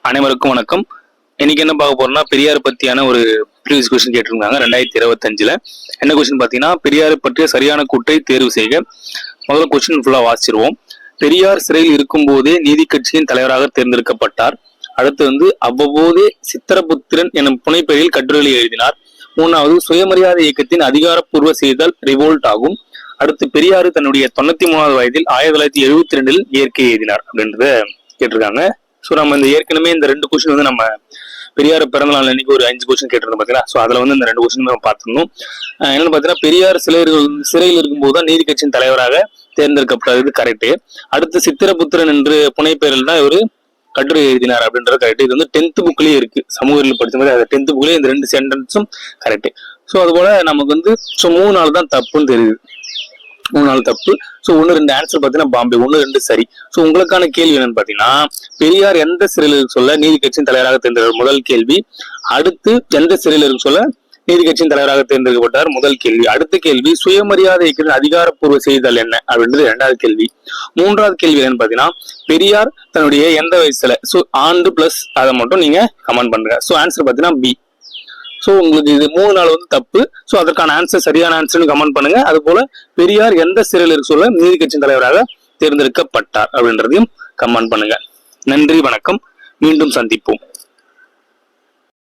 அனைவருக்கும் வணக்கம். இன்னைக்கு என்ன பார்க்க போறோம்னா பெரியார் பத்தியான ஒரு ப்ரீவியஸ் கொஸ்டின் கேட்டிருந்தாங்க 2025. என்ன கொஸ்டின் பார்த்தீங்கன்னா, பெரியார் பற்றிய சரியான கூற்றை தேர்வு செய்க. முதல்ல கொஸ்டின் ஃபுல்லா வாசிச்சிருவோம். பெரியார் சிறையில் இருக்கும் போதே நீதி கட்சியின் தலைவராக தேர்ந்தெடுக்கப்பட்டார். அடுத்து அவ்வப்போதே சித்திரபுத்திரன் எனும் புனைப்பெயரில் கட்டுரைகளை எழுதினார். மூணாவது, சுயமரியாதை இயக்கத்தின் அதிகாரப்பூர்வ செய்தல் ரிவோல்ட் ஆகும். அடுத்து, பெரியார் தன்னுடைய 93வது வயதில் 1972 இயற்கை எழுதினார் அப்படின்றத கேட்டிருக்காங்க. ஸோ நம்ம ஏற்கனவே இந்த 2 கொஸ்டின் நம்ம பெரியார் பிறந்த நாள் அன்னைக்கு ஒரு 5 கொஸ்டின் கேட்டிருந்தோம் பார்த்தீங்களா. ஸோ அதுல இந்த 2 கொஸ்டின் நம்ம பார்த்துருந்தோம். என்னன்னு பார்த்தீங்கன்னா, பெரியார் சிறையில் இருக்கும்போது தான் நீதி கட்சியின் தலைவராக தேர்ந்தெடுக்கப்பட்டது கரெக்டு. அடுத்து, சித்திரபுத்திரன் என்று புனைப்பெயரில் தான் இவர் கட்டுரை எழுதினார் அப்படின்றது கரெக்ட். இது 10th புக்லயே இருக்கு. சமூகத்தில் படிச்ச மாதிரி அது 10th புக்லயே இந்த 2 சென்டென்ஸும் கரெக்ட். ஸோ அது போல நமக்கு 3 நாள் தான் தப்புன்னு தெரியுது. 3 நாள் தப்பு. ஸோ 1, 2 ஆன்சர் பார்த்தீங்கன்னா பாம்பே, 1, 2 சரி. ஸோ உங்களுக்கான கேள்வி என்னன்னு பார்த்தீங்கன்னா, பெரியார் எந்த சிறையில் சொல்ல நீதி கட்சியின் தலைவராக தேர்ந்தெடுக்க முதல் கேள்வி. அடுத்து, எந்த சிறையில் சொல்ல நீதி கட்சியின் தலைவராக தேர்ந்தெடுக்கப்பட்டார் முதல் கேள்வி. அடுத்த கேள்வி, சுயமரியாதை இயக்கத்தின் அதிகாரப்பூர்வ செய்தல் என்ன அப்படின்றது 2வது கேள்வி. 3வது கேள்வி என்னன்னு பாத்தீங்கன்னா, பெரியார் தன்னுடைய எந்த வயசுல, ஸோ ஆண்டு பிளஸ் அதை மட்டும் நீங்க கமெண்ட் பண்ணுங்க. ஸோ ஆன்சர் பாத்தீங்கன்னா பி. ஸோ உங்களுக்கு இது 3 நாள் தப்பு. ஸோ அதற்கான ஆன்சர் சரியான ஆன்சர்னு கமெண்ட் பண்ணுங்க. அது போல பெரியார் எந்த சிறையில் சொல்ல நீதி கட்சியின் தலைவராக தேர்ந்தெடுக்கப்பட்டார் அப்படின்றதையும் கமெண்ட் பண்ணுங்க. நன்றி, வணக்கம். மீண்டும் சந்திப்போம்.